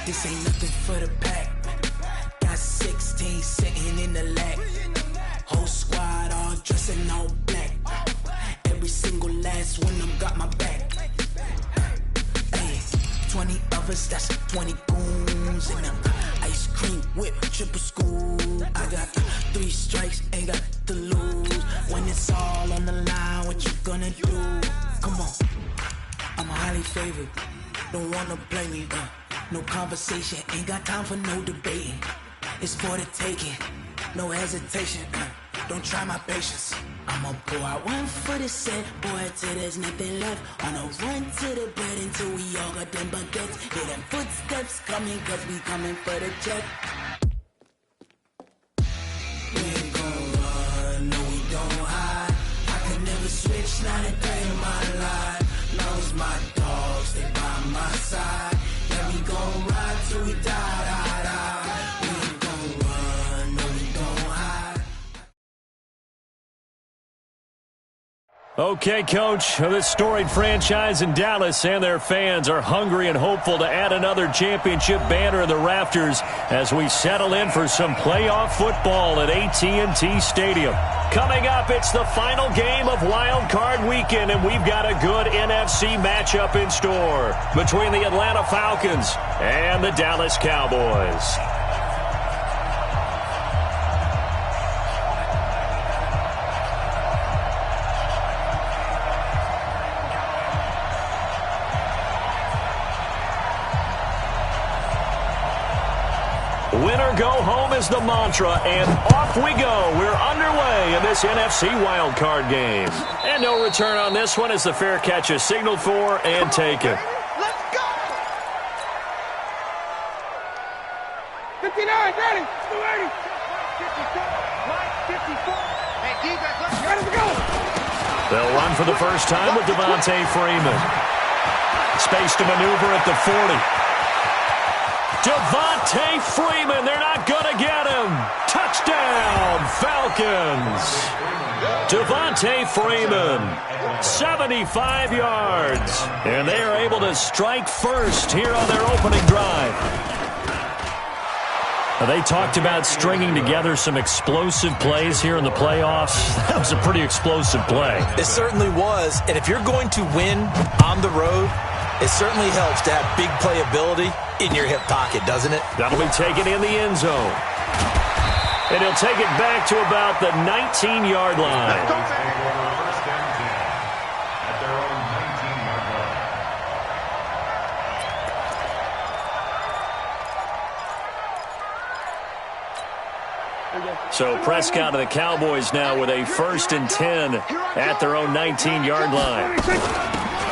This ain't nothing for the pack. Got 16 sitting in the lap. Whole squad all dressed in all black. Every single last one of them got my back. Hey, 20 of us, that's 20 goons in them. Ice cream whip, triple school. I got 3 strikes, ain't got to lose. When it's all on the line, what you gonna do? Come on, I'm highly favored. Don't wanna play me, no conversation, ain't got time for no debating. It's for the taking, no hesitation, don't try my patience. I'ma pour out one for the set, boy, till there's nothing left. On a run to the bed until we all got them baguettes. Hear them footsteps coming, cause we coming for the check. We ain't gon' run, no we don't hide. I can never switch, not a day in my life. Long as my dogs stay by my side. Yeah, we gon' ride till we die, die, die. We ain't gon' run, no we don't hide. Okay, Coach, this storied franchise in Dallas and their fans are hungry and hopeful to add another championship banner in the rafters as we settle in for some playoff football at AT&T Stadium. Coming up, it's the final game of Wild Card Weekend, and we've got a good NFC matchup in store between the Atlanta Falcons and the Dallas Cowboys. Win or go home is the mantra, and off we go. We're underway in this NFC wildcard game. And no return on this one as the fair catch is signaled for and taken. Let's go! 59, ready. 280. 54. Hey, defense, let's go. They'll run for the first time with Devontae Freeman. Space to maneuver at the 40. Devontae Freeman, they're not going to get him. Touchdown, Falcons. Devontae Freeman, 75 yards. And they are able to strike first here on their opening drive. Now, they talked about stringing together some explosive plays here in the playoffs. That was a pretty explosive play. It certainly was. And if you're going to win on the road, it certainly helps to have big playability in your hip pocket, doesn't it? That'll be taken in the end zone. And he'll take it back to about the 19-yard line. So Prescott and the Cowboys now with a 1st and 10 at their own 19-yard line.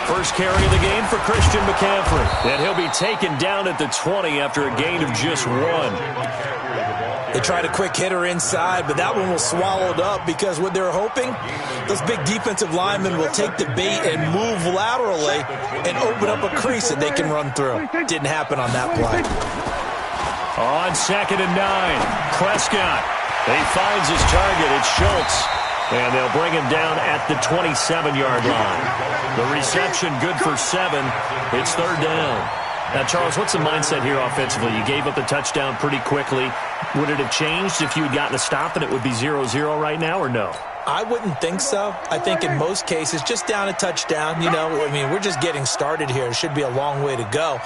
First carry of the game for Christian McCaffrey. And he'll be taken down at the 20 after a gain of just 1. They tried a quick hitter inside, but that one was swallowed up because what they're hoping, those big defensive linemen will take the bait and move laterally and open up a crease that they can run through. Didn't happen on that play. On 2nd and 9, Prescott. He finds his target. It's Schultz. And they'll bring him down at the 27-yard line. The reception good for 7. It's 3rd down. Now, Charles, what's the mindset here offensively? You gave up the touchdown pretty quickly. Would it have changed if you had gotten a stop and it would be 0-0 right now, or no? I wouldn't think so. I think in most cases, just down a touchdown, we're just getting started here. It should be a long way to go.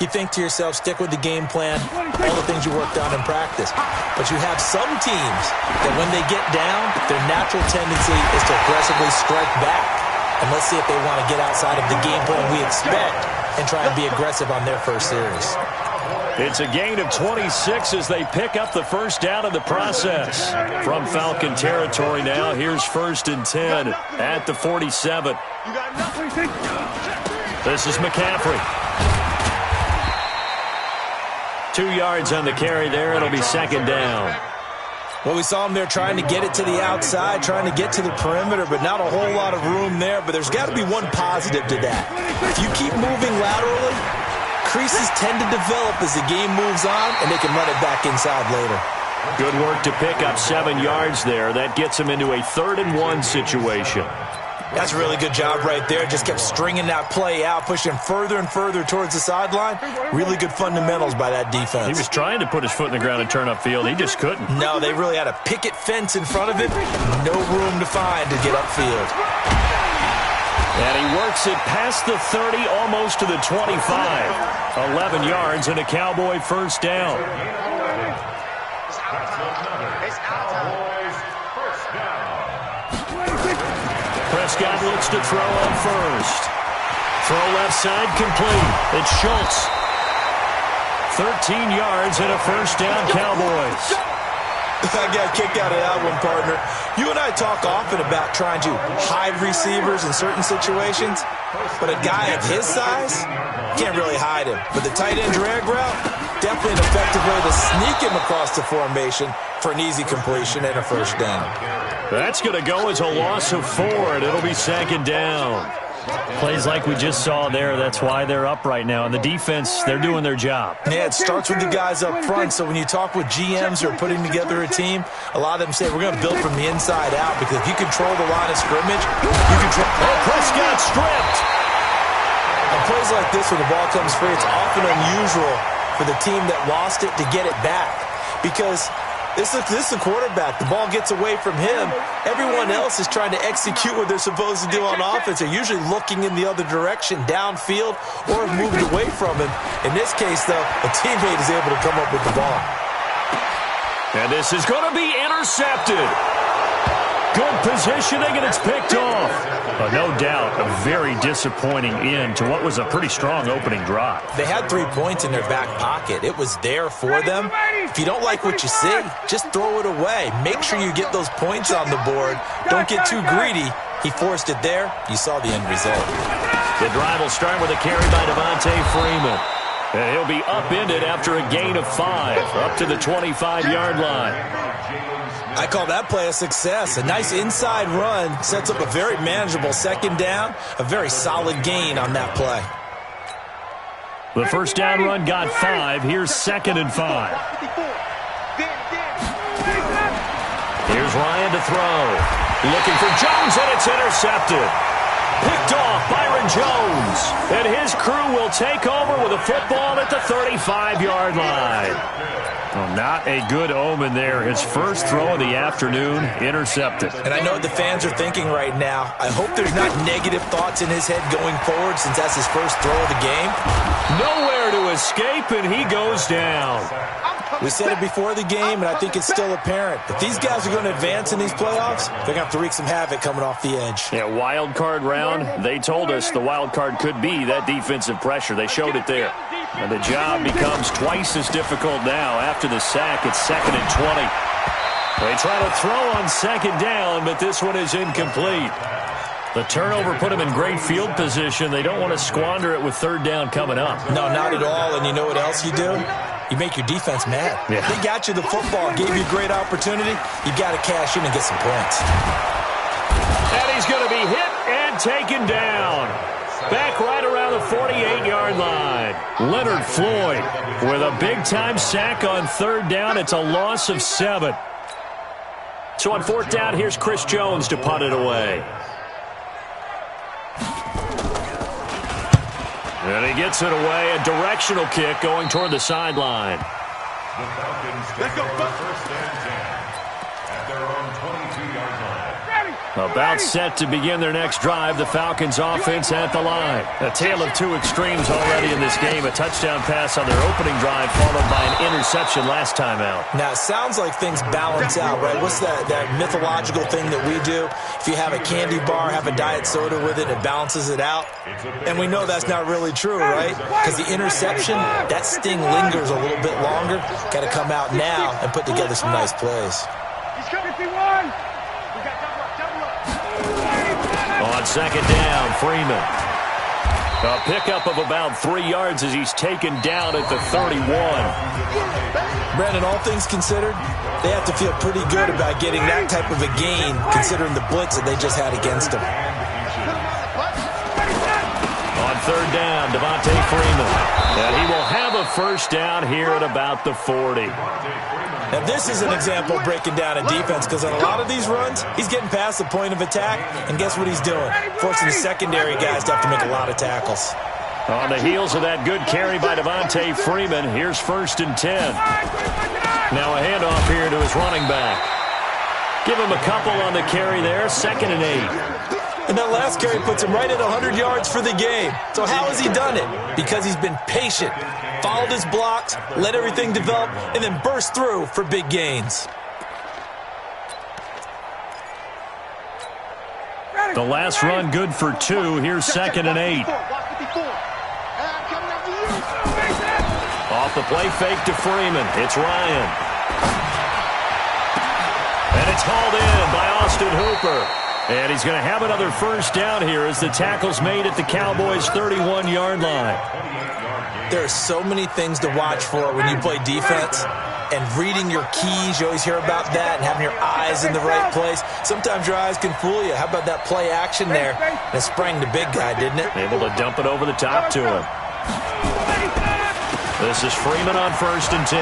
You think to yourself, stick with the game plan, all the things you worked on in practice. But you have some teams that when they get down, their natural tendency is to aggressively strike back. And let's see if they want to get outside of the game plan we expect and try and be aggressive on their first series. It's a gain of 26 as they pick up the first down in the process. From Falcon territory now, here's 1st and 10 at the 47. This is McCaffrey. 2 yards on the carry there. It'll be 2nd down. Well, we saw him there trying to get it to the outside, trying to get to the perimeter, but not a whole lot of room there. But there's got to be one positive to that. If you keep moving laterally, creases tend to develop as the game moves on, and they can run it back inside later. Good work to pick up 7 yards there. That gets them into a 3rd and 1 situation. That's a really good job right there. Just kept stringing that play out, pushing him further and further towards the sideline. Really good fundamentals by that defense. He was trying to put his foot in the ground and turn upfield. He just couldn't. No, they really had a picket fence in front of it. No room to find to get upfield. And he works it past the 30, almost to the 25. 11 yards and a Cowboy first down. Prescott looks to throw on first. Throw left side complete. It's Schultz. 13 yards and a first down, Cowboys. I got kicked out of that one, partner. You and I talk often about trying to hide receivers in certain situations, but a guy of his size can't really hide him. But the tight end drag route, definitely an effective way to sneak him across the formation for an easy completion and a first down. That's going to go as a loss of 4, and it'll be second down. Plays like we just saw there, that's why they're up right now. And the defense, they're doing their job. Yeah, it starts with the guys up front. So when you talk with GMs who are putting together a team, a lot of them say, we're going to build from the inside out, because if you control the line of scrimmage, you control... Oh, Prescott stripped! On plays like this, when the ball comes free, it's often unusual for the team that lost it to get it back, because this is the quarterback. The ball gets away from him. Everyone else is trying to execute what they're supposed to do on offense. They're usually looking in the other direction, downfield, or have moved away from him. In this case, though, a teammate is able to come up with the ball. And this is going to be intercepted. Good positioning, and it's picked off. No doubt, a very disappointing end to what was a pretty strong opening drive. They had 3 points in their back pocket. It was there for them. If you don't like what you see, just throw it away. Make sure you get those points on the board. Don't get too greedy. He forced it there. You saw the end result. The drive will start with a carry by Devontae Freeman. And he'll be upended after a gain of 5, up to the 25-yard line. I call that play a success. A nice inside run sets up a very manageable second down, a very solid gain on that play. The first down run got 5. Here's 2nd and 5. Here's Ryan to throw. Looking for Jones, and it's intercepted. Picked off Byron Jones. And his crew will take over with a football at the 35-yard line. Well, not a good omen there. His first throw of the afternoon, intercepted. And I know what the fans are thinking right now. I hope there's not negative thoughts in his head going forward, since that's his first throw of the game. Nowhere to escape, and he goes down. We said it before the game, and I think it's still apparent. If these guys are going to advance in these playoffs, they're going to have to wreak some havoc coming off the edge. Yeah, wild card round. They told us the wild card could be that defensive pressure. They showed it there. And the job becomes twice as difficult now after the sack. It's 2nd and 20. They try to throw on 2nd down, but this one is incomplete. The turnover put them in great field position. They don't want to squander it with 3rd down coming up. No, not at all. And you know what else you do? You make your defense mad. Yeah. They got you the football, gave you a great opportunity. You got to cash in and get some points. And he's going to be hit and taken down. Back right around the 48-yard line. Leonard Floyd with a big-time sack on 3rd down. It's a loss of 7. So on 4th down, here's Chris Jones to punt it away. And he gets it away. A directional kick going toward the sideline. The Falcons get the first and 10 at their own 22-yard line. About set to begin their next drive, the Falcons offense at the line. A tale of two extremes already in this game. A touchdown pass on their opening drive followed by an interception last time out. Now, it sounds like things balance out, right? What's that mythological thing that we do? If you have a candy bar, have a diet soda with it, it balances it out. And we know that's not really true, right? Because the interception, that sting lingers a little bit longer. Got to come out now and put together some nice plays. He's coming, 51. On 2nd down, Freeman. A pickup of about 3 yards as he's taken down at the 31. Brandon, all things considered, they have to feel pretty good about getting that type of a gain, considering the blitz that they just had against them. On third down, Devontae Freeman. And he will have a first down here at about the 40. Now, this is an example of breaking down a defense, because on a lot of these runs, he's getting past the point of attack, and guess what he's doing? Forcing the secondary guys to have to make a lot of tackles. On the heels of that good carry by Devontae Freeman, here's 1st and 10. Now a handoff here to his running back. Give him a couple on the carry there, 2nd and 8. And that last carry puts him right at 100 yards for the game. So how has he done it? Because he's been patient, followed his blocks, let everything develop, and then burst through for big gains. The last run good for 2. Here's 2nd and 8. Off the play fake to Freeman. It's Ryan. And it's hauled in by Austin Hooper. And he's going to have another first down here as the tackle's made at the Cowboys' 31-yard line. There are so many things to watch for when you play defense. And reading your keys, you always hear about that, and having your eyes in the right place. Sometimes your eyes can fool you. How about that play action there? And it sprang the big guy, didn't it? Able to dump it over the top to him. This is Freeman on 1st and 10.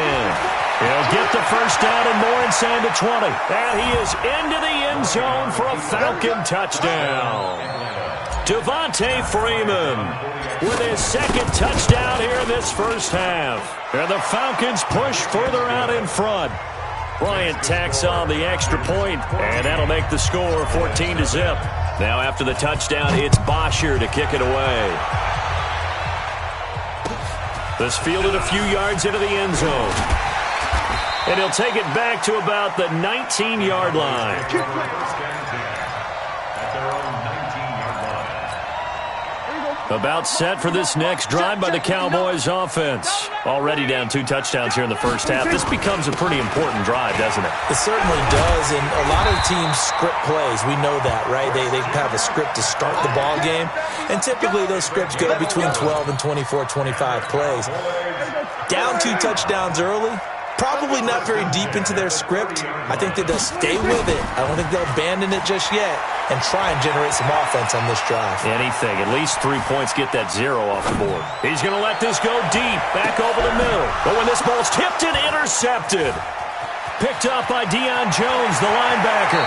He'll get the first down and more inside the 20. And he is into the end zone for a Falcon touchdown. Devontae Freeman with his 2nd touchdown here in this first half. And the Falcons push further out in front. Bryant tacks on the extra point, and that'll make the score 14-0. Now after the touchdown, it's Bosher to kick it away. This fielded a few yards into the end zone. And he'll take it back to about the 19-yard line. About set for this next drive by the Cowboys offense. Already down 2 touchdowns here in the first half. This becomes a pretty important drive, doesn't it? It certainly does, and a lot of the teams script plays. We know that, right? They have a script to start the ball game, and typically those scripts go between 12 and 24, 25 plays. Down 2 touchdowns early, probably not very deep into their script. I think that they'll stay with it. I don't think they'll abandon it just yet and try and generate some offense on this drive. Anything. At least 3 points, get that 0 off the board. He's going to let this go deep, back over the middle. But when this ball's tipped and intercepted. Picked up by Deion Jones, the linebacker.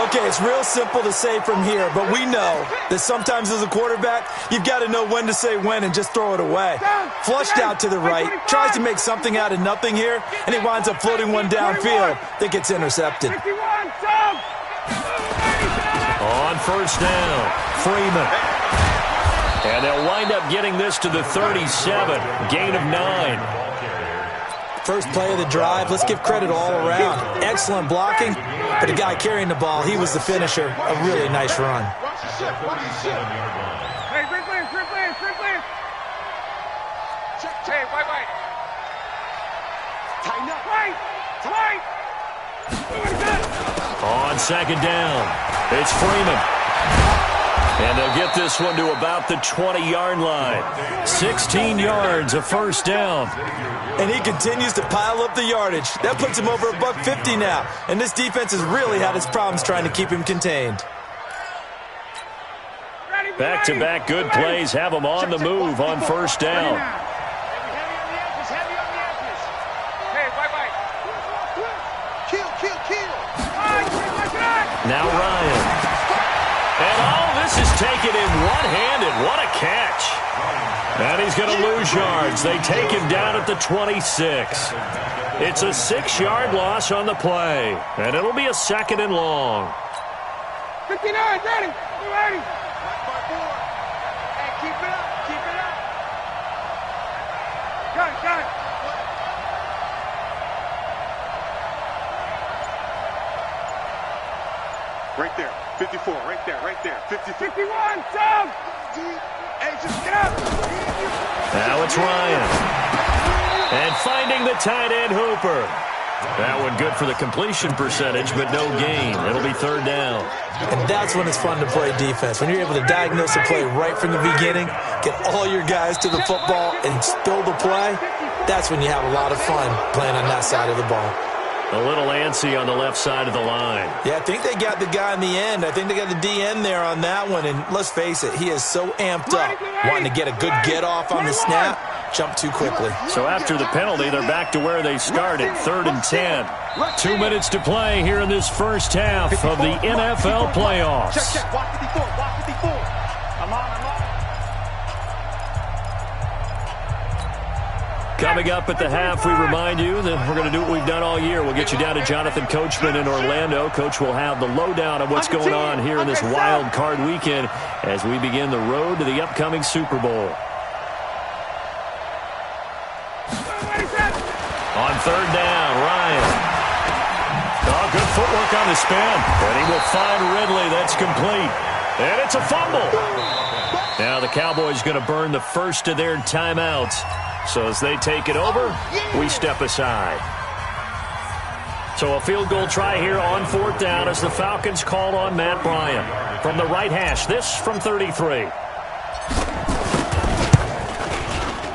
Okay, it's real simple to say from here, but we know that sometimes as a quarterback, you've got to know when to say when and just throw it away. Flushed out to the right, tries to make something out of nothing here, and he winds up floating one downfield that gets intercepted. On first down, Freeman. And they'll wind up getting this to the 37, gain of 9. First play of the drive, let's give credit all around. Excellent blocking, but the guy carrying the ball, he was the finisher. A really nice run. Hey, free clear. Hey, wait. Tighten up. Right. On 2nd down, it's Freeman. And they'll get this one to about the 20-yard line. 16 yards, a first down. And he continues to pile up the yardage. That puts him over $150 now. And this defense has really had its problems trying to keep him contained. Back-to-back good plays have him on the move on first down. Now Ryan. And this is taken in one-handed. What a catch. And he's going to lose yards. They take him down at the 26. It's a 6-yard loss on the play. And it'll be a 2nd and long. 59, ready. Hey, keep it up. Got it. Right there. 54, right there. 50, 51, Tom! Hey, just get up! Now it's Ryan. And finding the tight end, Hooper. That one good for the completion percentage, but no gain. It'll be 3rd down. And that's when it's fun to play defense. When you're able to diagnose a play right from the beginning, get all your guys to the football, and spill the play, that's when you have a lot of fun playing on that side of the ball. A little antsy on the left side of the line. Yeah, I think they got the guy in the end. I think they got the DN there on that one. And let's face it, he is so amped up, wanting to get a good get-off on the snap, jump too quickly. So after the penalty, they're back to where they started, 3rd and 10. 2 minutes to play here in this first half of the NFL playoffs. Check. Walk 54. I'm on. Coming up at the half, we remind you that we're going to do what we've done all year. We'll get you down to Jonathan Coachman in Orlando. Coach will have the lowdown of what's going on here in this wild card weekend as we begin the road to the upcoming Super Bowl. On 3rd down, Ryan. Oh, good footwork on the spin. And he will find Ridley. That's complete. And it's a fumble. Now the Cowboys going to burn the first of their timeouts. So as they take it over, we step aside. So a field goal try here on 4th down as the Falcons called on Matt Bryant. From the right hash, this from 33.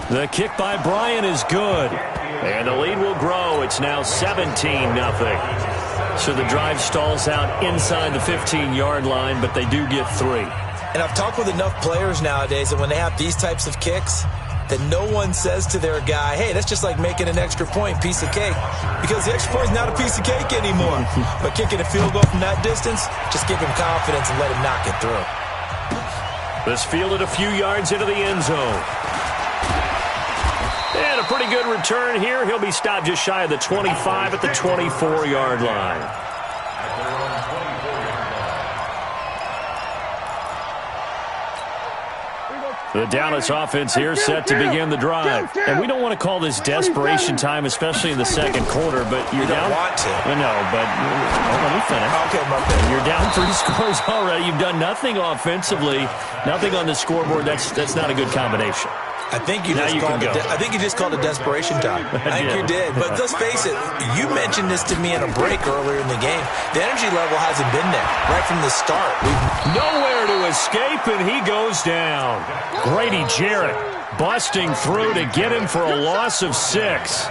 The kick by Bryant is good. And the lead will grow. It's now 17-0. So the drive stalls out inside the 15-yard line, but they do get 3. And I've talked with enough players nowadays that when they have these types of kicks, that no one says to their guy, hey, that's just like making an extra point, piece of cake. Because the extra point is not a piece of cake anymore. But kicking a field goal from that distance, just give him confidence and let him knock it through. This fielded a few yards into the end zone. And a pretty good return here. He'll be stopped just shy of the 25 at the 24-yard line. The Dallas offense here set to begin the drive. And we don't want to call this desperation time, especially in the second quarter, but you're down. You don't want to. No, but let me finish. Okay, my bad. You're down 3 scores already. You've done nothing offensively, nothing on the scoreboard. That's not a good combination. I think you just called it desperation time. I think you did. But let's face it, you mentioned this to me in a break earlier in the game. The energy level hasn't been there right from the start. Nowhere to escape, and he goes down. Grady Jarrett busting through to get him for a loss of 6.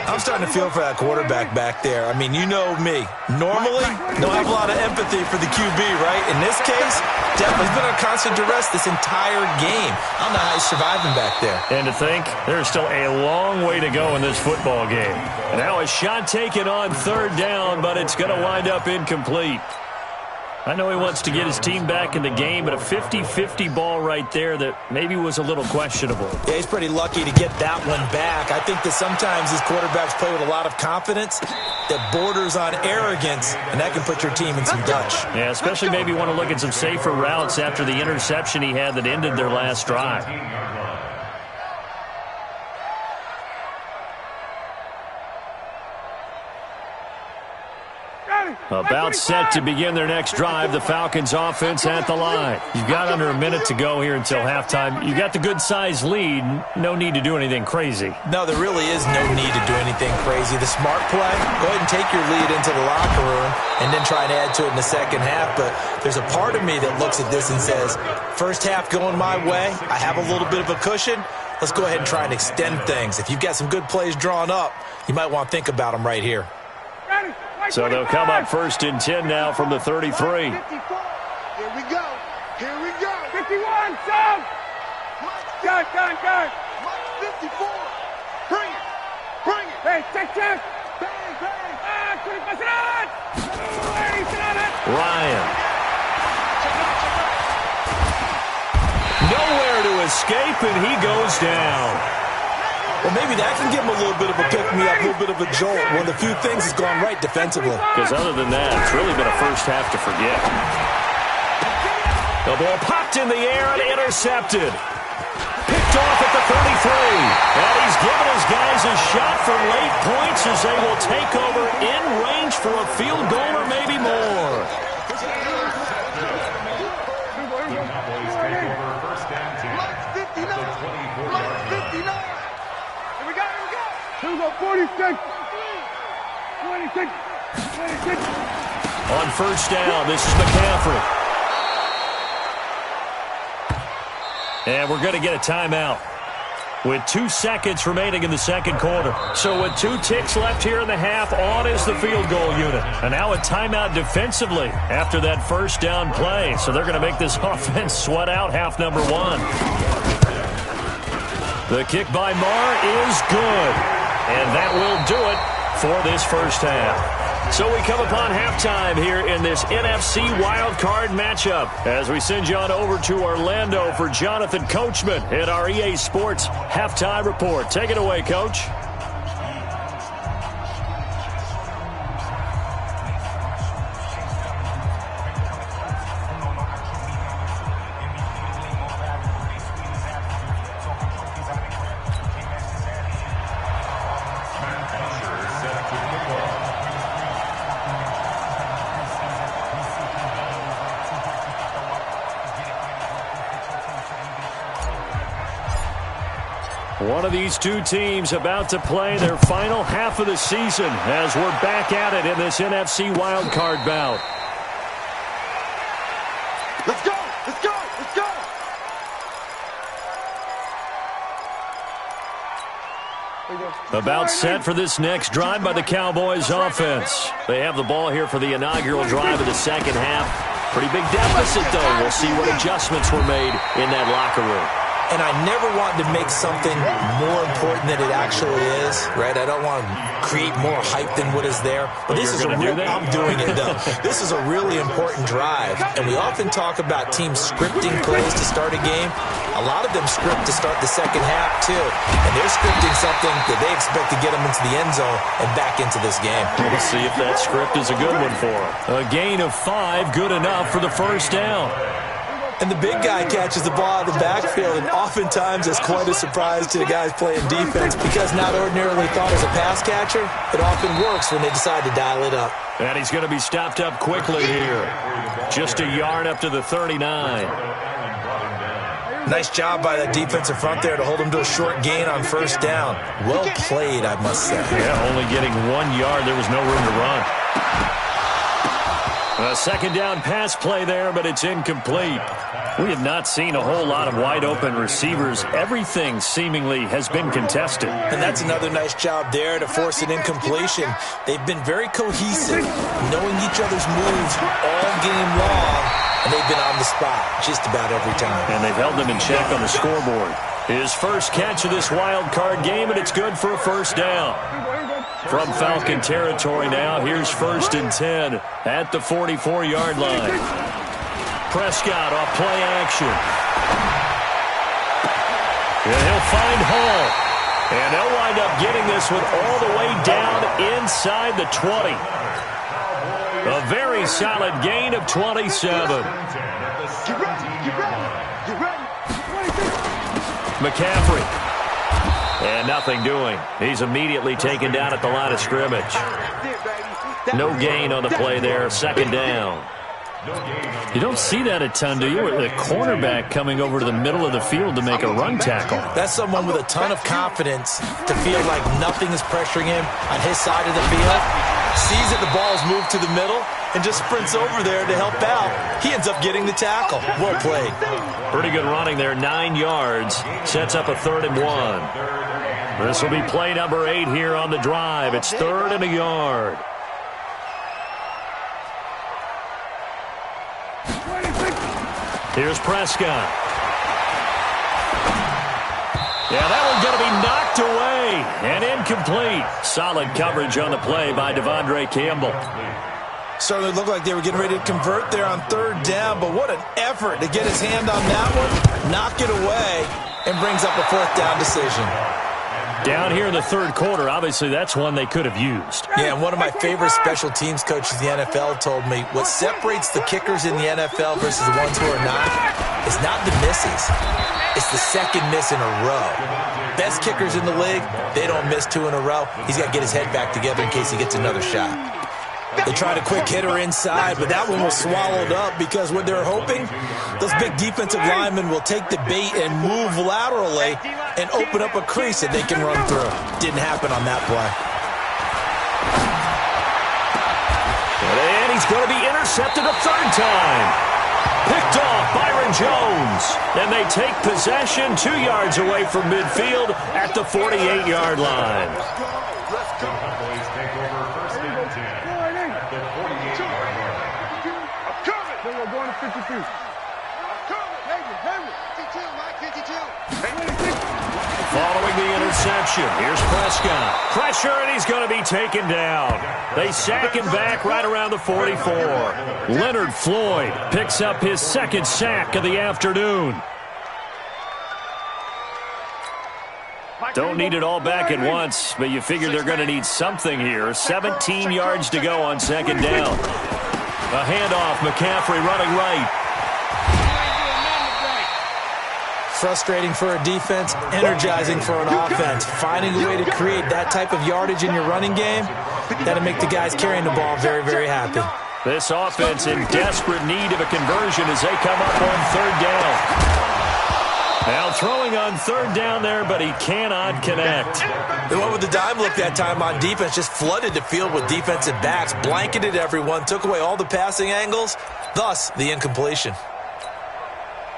I'm starting to feel for that quarterback back there. I mean, you know me. Normally, don't have a lot of empathy for the QB, right? In this case, definitely been under constant duress this entire game. I don't know how he's surviving back there. And to think, there's still a long way to go in this football game. Now a shot taken on 3rd down, but it's going to wind up incomplete. I know he wants to get his team back in the game, but a 50-50 ball right there that maybe was a little questionable. Yeah, he's pretty lucky to get that one back. I think that sometimes these quarterbacks play with a lot of confidence that borders on arrogance, and that can put your team in some Dutch. Yeah, especially maybe want to look at some safer routes after the interception he had that ended their last drive. About set to begin their next drive, the Falcons offense at the line. You've got under a minute to go here until halftime. You've got the good-sized lead. No need to do anything crazy. No, there really is no need to do anything crazy. The smart play, go ahead and take your lead into the locker room and then try and add to it in the second half. But there's a part of me that looks at this and says, first half going my way, I have a little bit of a cushion. Let's go ahead and try and extend things. If you've got some good plays drawn up, you might want to think about them right here. So they'll come up 1st and 10 now from the 33. 54. Here we go. 51, Sam. Go. 54. Bring it. Hey, check. Bang. Ryan. Nowhere to escape, and he goes down. Well, maybe that can give him a little bit of a pick-me-up, a little bit of a jolt. One of the few things that's gone right defensively. Because other than that, it's really been a first half to forget. The ball popped in the air and intercepted. Picked off at the 33. And he's given his guys a shot for late points as they will take over in range for a field goal or maybe more. Here we go, 46. On 1st down, this is McCaffrey. And we're going to get a timeout. with 2 seconds remaining in the second quarter. So with 2 ticks left here in the half, on is the field goal unit. And now a timeout defensively after that first down play. So they're going to make this offense sweat out half number 1. The kick by Marr is good. And that will do it for this first half. So we come upon halftime here in this NFC wildcard matchup as we send you on over to Orlando for Jonathan Coachman in our EA Sports Halftime Report. Take it away, Coach. One of these two teams about to play their final half of the season as we're back at it in this NFC wildcard bout. Let's go! Let's go! Let's go! About set for this next drive by the Cowboys offense. They have the ball here for the inaugural drive of the second half. Pretty big deficit, though. We'll see what adjustments were made in that locker room. And I never want to make something more important than it actually is, right? I don't want to create more hype than what is there. But this is a real, I'm doing it, though. This is a really important drive. And we often talk about teams scripting plays to start a game. A lot of them script to start the second half, too. And they're scripting something that they expect to get them into the end zone and back into this game. We'll see if that script is a good one for them. A gain of 5, good enough for the first down. And the big guy catches the ball out of the backfield, and oftentimes it's quite a surprise to the guys playing defense because not ordinarily thought as a pass catcher, it often works when they decide to dial it up. And he's going to be stopped up quickly here. Just a yard up to the 39. Nice job by that defensive front there to hold him to a short gain on first down. Well played, I must say. Yeah, only getting 1 yard. There was no room to run. A second down pass play there, but it's incomplete. We have not seen a whole lot of wide-open receivers. Everything seemingly has been contested. And that's another nice job there to force an incompletion. They've been very cohesive, knowing each other's moves all game long, and they've been on the spot just about every time. And they've held them in check on the scoreboard. His first catch of this wild card game, and it's good for a first down. From Falcon territory now, here's 1st and 10 at the 44-yard line. Prescott off play action. And he'll find Hall. And they'll wind up getting this one all the way down inside the 20. A very solid gain of 27. McCaffrey. And nothing doing. He's immediately taken down at the line of scrimmage. No gain on the play there. Second down. You don't see that a ton, do you? The cornerback coming over to the middle of the field to make a run tackle. That's someone with a ton of confidence to feel like nothing is pressuring him on his side of the field. Sees that the ball's moved to the middle and just sprints over there to help out. He ends up getting the tackle. Well played. Pretty good running there. 9 yards. Sets up a 3rd and 1. This will be play number 8 here on the drive. It's 3rd and a yard. Here's Prescott. Yeah, that one's going to be knocked away and incomplete. Solid coverage on the play by Devondre Campbell. Certainly looked like they were getting ready to convert there on 3rd down, but what an effort to get his hand on that one, knock it away, and brings up a 4th down decision. Down here in the 3rd quarter, obviously that's one they could have used. Yeah, and one of my favorite special teams coaches in the NFL told me what separates the kickers in the NFL versus the ones who are not is not the misses. It's the second miss in a row. Best kickers in the league, they don't miss 2 in a row. He's got to get his head back together in case he gets another shot. They tried a quick hitter inside, but that one was swallowed up because what they're hoping, those big defensive linemen will take the bait and move laterally and open up a crease that they can run through. Didn't happen on that play. And he's going to be intercepted a 3rd time. Picked off Byron Jones. And they take possession 2 yards away from midfield at the 48-yard line. The Cowboys take over first and 10 at the 48-yard line. I'm coming. We're going to 52. I'm coming. Henry. 52, Mike, 52. Following the interception, here's Prescott. Pressure, and he's going to be taken down. They sack him back right around the 44. Leonard Floyd picks up his second sack of the afternoon. Don't need it all back at once, but you figure they're going to need something here. 17 yards to go on second down. A handoff, McCaffrey running right. Frustrating for a defense, energizing for an offense. Finding a way to create that type of yardage in your running game, that'll make the guys carrying the ball very, very happy. This offense in desperate need of a conversion as they come up on third down. Now throwing on third down there, but he cannot connect. They went with the dime look that time on defense, just flooded the field with defensive backs, blanketed everyone, took away all the passing angles, thus the incompletion.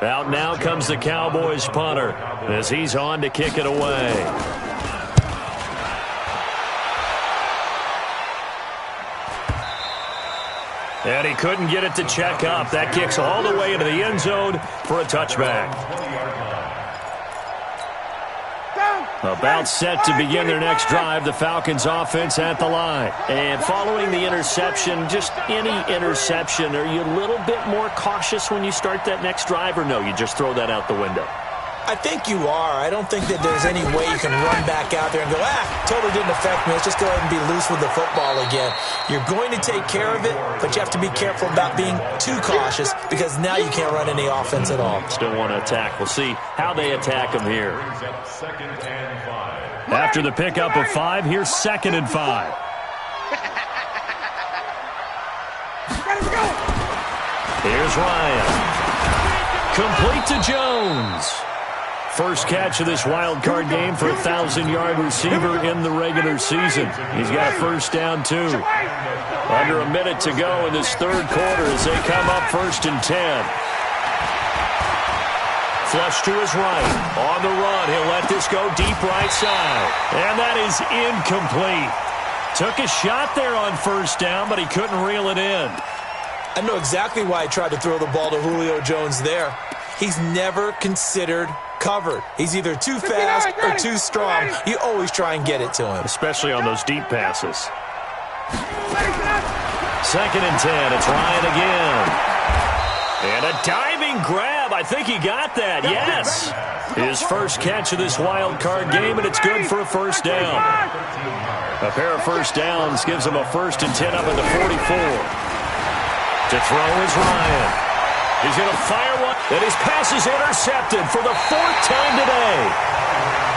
Out now comes the Cowboys punter as he's on to kick it away. And he couldn't get it to check up. That kicks all the way into the end zone for a touchback. About set to begin their next drive, the Falcons offense at the line. And following the interception, just any interception, are you a little bit more cautious when you start that next drive, or no, you just throw that out the window? I think you are. I don't think that there's any way you can run back out there and go, totally didn't affect me. Let's just go ahead and be loose with the football again. You're going to take care of it, but you have to be careful about being too cautious because now you can't run any offense at all. Still want to attack. We'll see how they attack him here. After the pickup of 5, here's 2nd and 5. Here's Ryan. Complete to Jones. First catch of this wild card game for a 1,000-yard receiver in the regular season. He's got a first down, too. Under a minute to go in this third quarter as they come up 1st and 10. Flush to his right. On the run, he'll let this go deep right side. And that is incomplete. Took a shot there on first down, but he couldn't reel it in. I know exactly why he tried to throw the ball to Julio Jones there. He's never considered covered. He's either too fast or too strong. You always try and get it to him. Especially on those deep passes. 2nd and 10. It's Ryan again. And a diving grab. I think he got that. Yes. His first catch of this wild card game, and it's good for a first down. A pair of first downs gives him a 1st and 10 up at the 44. To throw is Ryan. He's going to fire one, and his pass is intercepted for the 4th time today.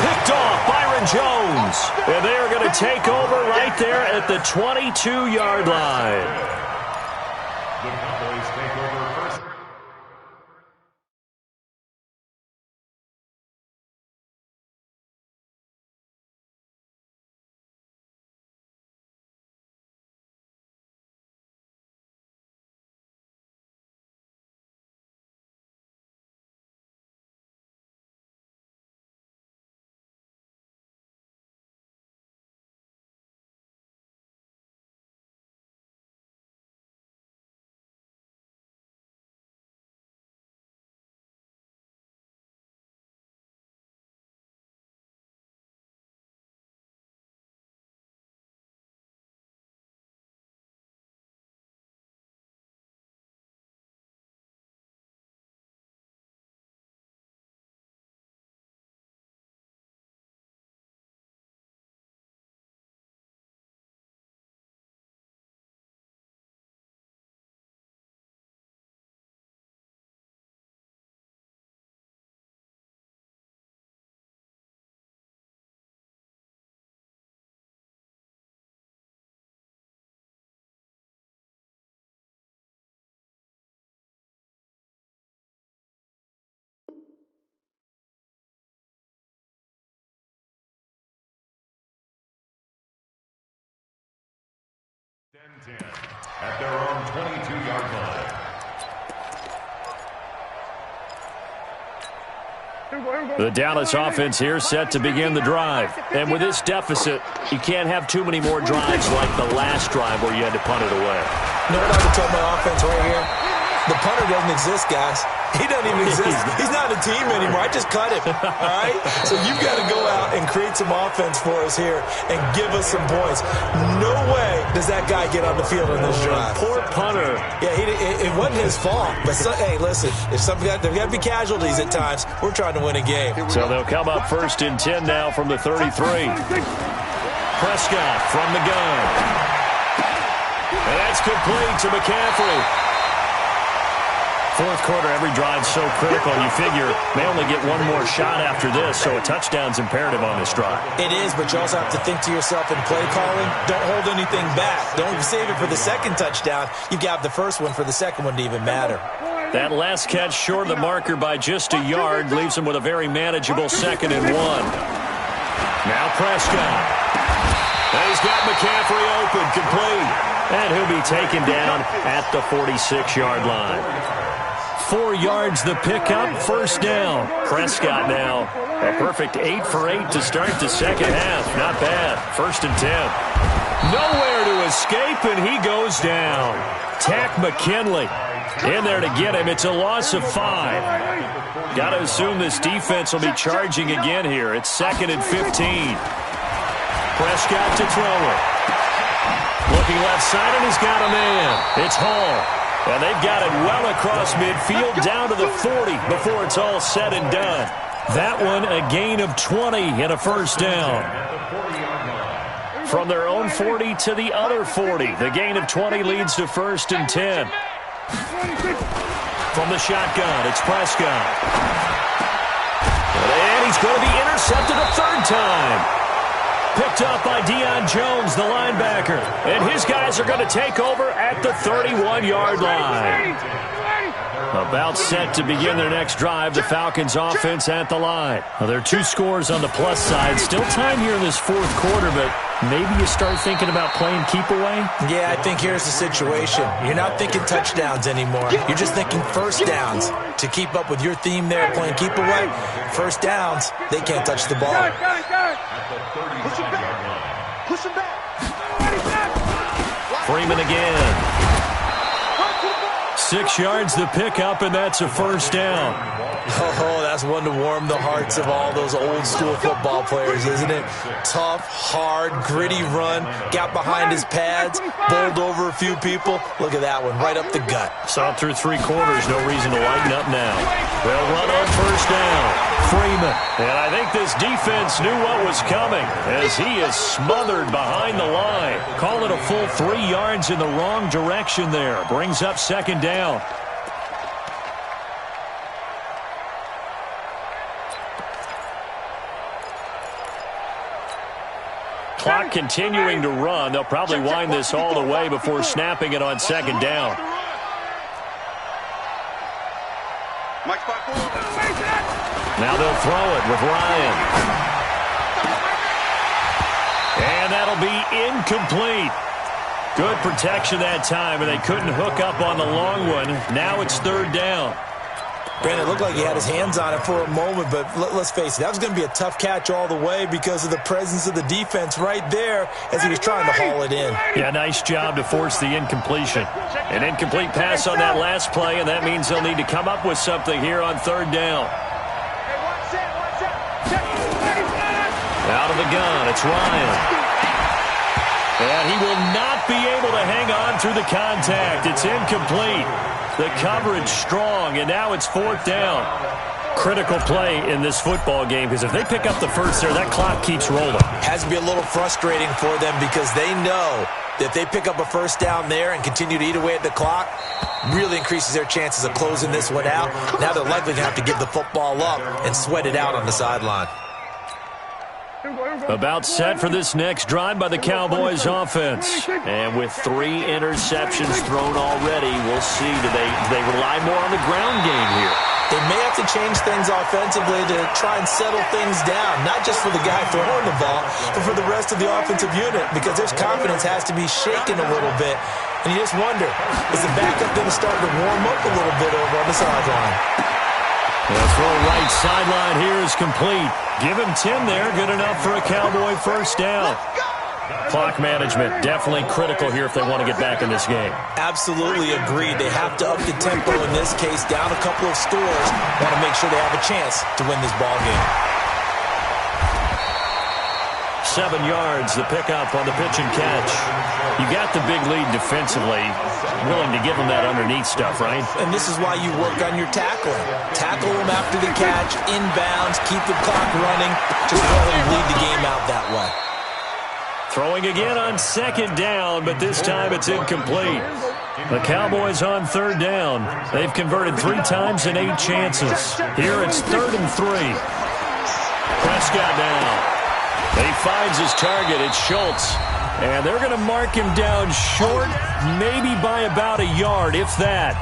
Picked off Byron Jones, and they are going to take over right there at the 22-yard line. The Cowboys take over first. At their own 22-yard line. The Dallas offense here set to begin the drive. And with this deficit, you can't have too many more drives like the last drive where you had to punt it away. You know what I would tell my offense right here? The punter doesn't exist, guys. He doesn't even exist. He's not a team anymore. I just cut him, all right? So you've got to go out and create some offense for us here and give us some points. No way does that guy get on the field on this drive. Poor punter. Yeah, it wasn't his fault. But, hey, listen, there's got to be casualties at times. We're trying to win a game. So they'll come up 1st and 10 now from the 33. Prescott from the gun. And that's complete to McCaffrey. Fourth quarter, every drive so critical. You figure they only get one more shot after this, so a touchdown's imperative on this drive. It is, but you also have to think to yourself in play calling, don't hold anything back. Don't save it for the second touchdown. You've got the first one for the second one to even matter. That last catch short of the marker by just a yard leaves them with a very manageable 2nd and 1. Now Prescott. And he's got McCaffrey open, complete. And he'll be taken down at the 46-yard line. 4 yards the pickup, 1st down. Prescott now a perfect 8 for 8 to start the second half. Not bad. 1st and 10. Nowhere to escape, and he goes down. Tack McKinley in there to get him. It's a loss of 5. Got to assume this defense will be charging again here. It's 2nd and 15. Prescott to throw it. Looking left side, and he's got a man. It's Hall. And they've got it well across midfield down to the 40 before it's all said and done. That one a gain of 20 and a 1st down. From their own 40 to the other 40. The gain of 20 leads to 1st and 10. From the shotgun, it's Prescott. And he's going to be intercepted a 3rd time. Picked up by Deion Jones, the linebacker. And his guys are going to take over at the 31-yard line. About set to begin their next drive, the Falcons offense at the line. Well, there are 2 scores on the plus side. Still time here in this 4th quarter, but maybe you start thinking about playing keep away? Yeah, I think here's the situation. You're not thinking touchdowns anymore. You're just thinking 1st downs. To keep up with your theme there, playing keep away, 1st downs, they can't touch the ball. Push him back. Push him back. Freeman again. 6 yards the pickup, and that's a 1st down. Oh, that's one to warm the hearts of all those old-school football players, isn't it? Tough, hard, gritty run, got behind his pads, bowled over a few people. Look at that one, right up the gut. Saw through 3 quarters, no reason to lighten up now. They'll run on 1st down. Freeman. And I think this defense knew what was coming as he is smothered behind the line. Call it a full 3 yards in the wrong direction there. Brings up 2nd down. Clock continuing to run. They'll probably wind this all the way before snapping it on 2nd down. Now they'll throw it with Ryan. And that'll be incomplete. Good protection that time, and they couldn't hook up on the long one. Now it's 3rd down. Brandon, it looked like he had his hands on it for a moment, but let's face it, that was going to be a tough catch all the way because of the presence of the defense right there as he was trying to haul it in. Yeah, nice job to force the incompletion. An incomplete pass on that last play, and that means they'll need to come up with something here on 3rd down. Out of the gun, it's Ryan. And he will not be able to hang on through the contact. It's incomplete. The coverage strong, and now it's 4th down. Critical play in this football game because if they pick up the 1st there, that clock keeps rolling. Has to be a little frustrating for them because they know that if they pick up a 1st down there and continue to eat away at the clock, really increases their chances of closing this one out. Now they're likely to have to give the football up and sweat it out on the sideline. About set for this next drive by the Cowboys offense. And with 3 interceptions thrown already, we'll see. Do they rely more on the ground game here? They may have to change things offensively to try and settle things down, not just for the guy throwing the ball, but for the rest of the offensive unit, because their confidence has to be shaken a little bit. And you just wonder, is the backup going to start to warm up a little bit over on the sideline? The throw right sideline here is complete. Give him 10 there. Good enough for a Cowboy first down. Clock management definitely critical here if they want to get back in this game. Absolutely agreed. They have to up the tempo in this case, down a couple of scores. Want to make sure they have a chance to win this ball game. 7 yards, the pickup on the pitch and catch. You got the big lead defensively. Willing to give them that underneath stuff, right? And this is why you work on your tackling. Tackle them after the catch, inbounds, keep the clock running. Just go ahead and lead the game out that way. Throwing again on second down, but this time it's incomplete. The Cowboys on third down. They've converted 3 times in 8 chances. Here it's 3rd and 3. Prescott now. He finds his target. It's Schultz. And they're going to mark him down short, maybe by about a yard, if that.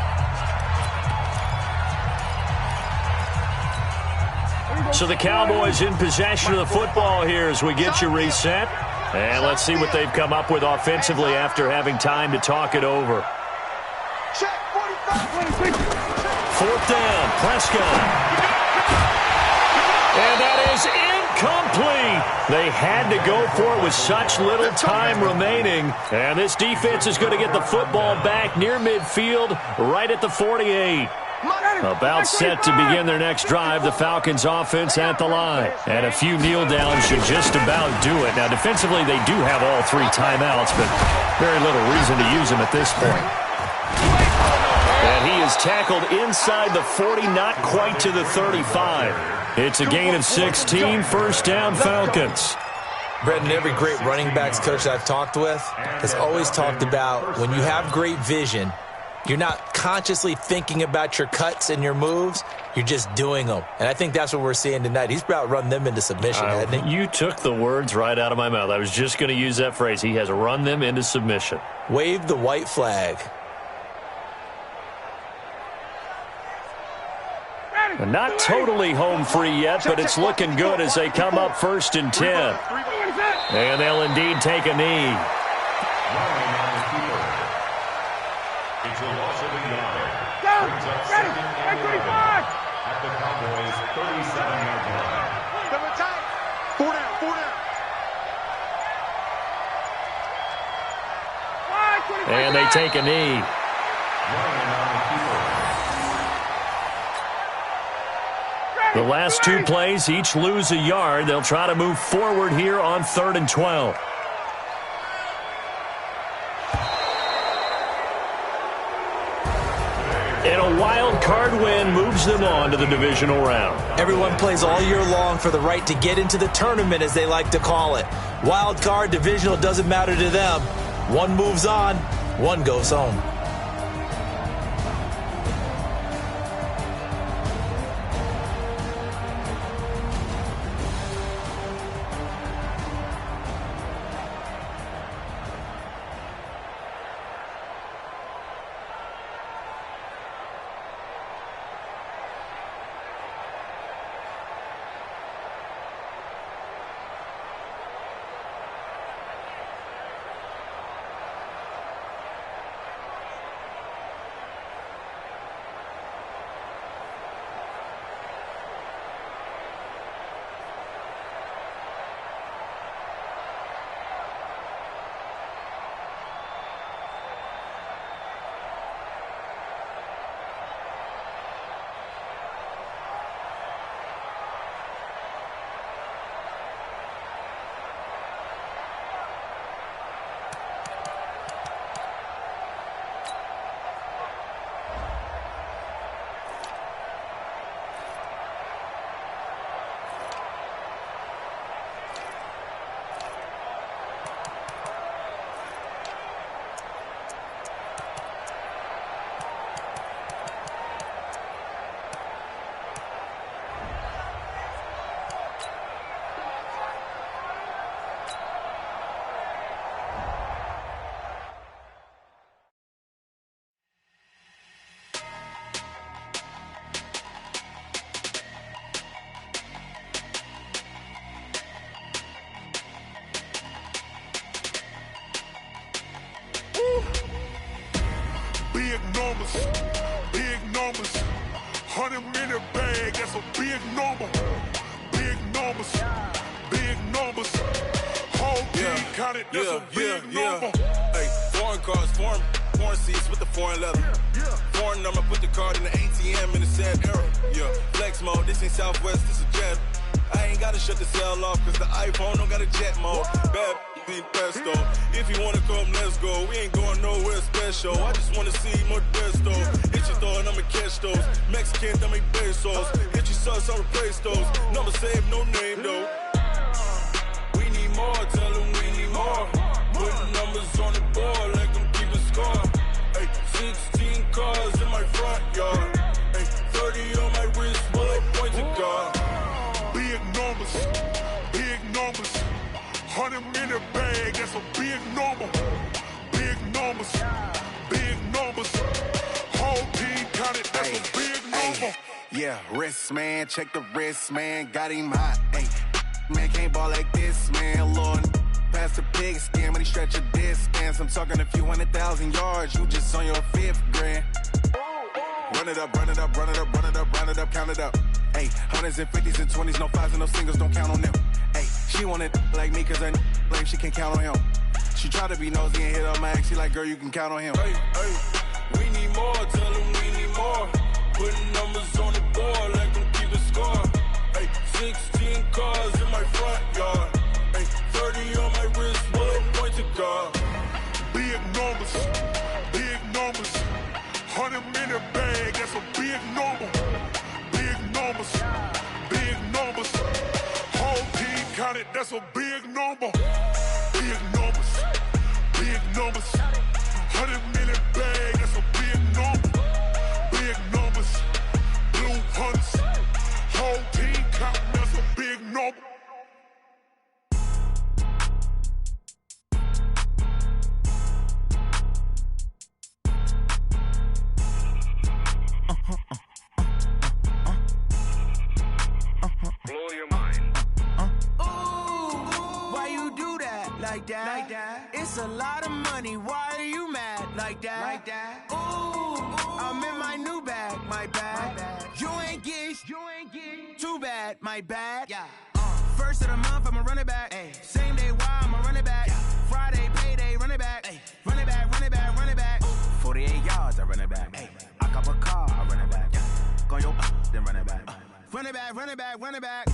So the Cowboys in possession of the football here as we get you reset. And let's see what they've come up with offensively after having time to talk it over. 4th down, Prescott. And that is incomplete. They had to go for it with such little time remaining. And this defense is going to get the football back near midfield, right at the 48. About set to begin their next drive, the Falcons offense at the line. And a few kneel downs should just about do it. Now, defensively, they do have all 3 timeouts, but very little reason to use them at this point. And he is tackled inside the 40, not quite to the 35. It's a gain of 16, first down Falcons. Brendan, every great running backs coach I've talked with has always talked about when you have great vision, you're not consciously thinking about your cuts and your moves. You're just doing them. And I think that's what we're seeing tonight. He's about run them into submission, hasn't he? You took the words right out of my mouth. I was just going to use that phrase. He has run them into submission. Wave the white flag. And not totally home free yet, but it's looking good as they come up 1st and 10. And they'll indeed take a knee. It's a loss of a yard. Brings up 2nd and 11 at the Cowboys' 37-yard line. 4 down, 4 down. And they take a knee. The last 2 plays, each lose a yard. They'll try to move forward here on 3rd and 12. And a wild card win moves them on to the divisional round. Everyone plays all year long for the right to get into the tournament, as they like to call it. Wild card, divisional, doesn't matter to them. One moves on, one goes home. Big numbers, 100 in the bag, that's a big number. Big numbers, big numbers. Whole team counted, that's a big number. Hey, foreign cars, foreign seats with the foreign leather. Foreign number, put the card in the ATM in the sad era. Yeah, flex mode, this ain't Southwest, this a jet. I ain't gotta shut the cell off, cause the iPhone don't got a jet mode. Bad be pesto. If you wanna come, let's go. We ain't going nowhere special. I just wanna see more Desto. Hit your throw and I'ma catch those. Mexican, dame pesos. Hit your sauce, I'll replace those. Number save, no name though. We need more, tell them we need more. Putting numbers on the board like I'm keeping score. Hey, 16 cars in my front yard. Hey, 30 on my wrist, bullet point to God. Big numbers, big numbers. 100 in the bag, that's a big number. Big numbers, big numbers. Whole team counted, that's a big number. Yeah, wrist man, check the wrist man, got him hot. Ay, man can't ball like this, man. Lord, past the pig skin, but he stretch a distance. I'm talking a few 100,000 yards, you just on your 5th grand. Run it up, run it up, run it up, run it up, run it up, count it up. Ay, 100s and 50s and 20s, no 5s and no singles, don't count on them. Ay, she want it like me, cause her like she can count on him. She try to be nosy and hit up my ex, she like, girl, you can count on him. Hey, hey, we need more, tell them we need more. Putting numbers on the board like I'm keeping score. Hey, 16 cars in my front yard. Hey, 30 on my wrist, bullet point to God. Big numbers, big numbers. 100 in the bag, that's a big number. Big numbers, big numbers. Whole team counted, that's a big number. Big numbers, big numbers. 100 in the bag, that's a big number. Big numbers, blue hunters. Whole team counting, that's a big number. Blow your mind. Why you do that? Like that? It's a lot of money. Why are you mad? Like that? Ooh, I'm in my new bag. My bad. You ain't getting too bad. My bad. Yeah. First of the month, I'ma run it back. Ay. Same day, why I'ma run it back. Yeah. Friday, payday, run it back. Ay. Run it back, run it back, run it back. 48 yards, I run it back. Ay. I cop a car, I run it back. Yeah. Go yo, then run it back. Run it back, run it back, run it back.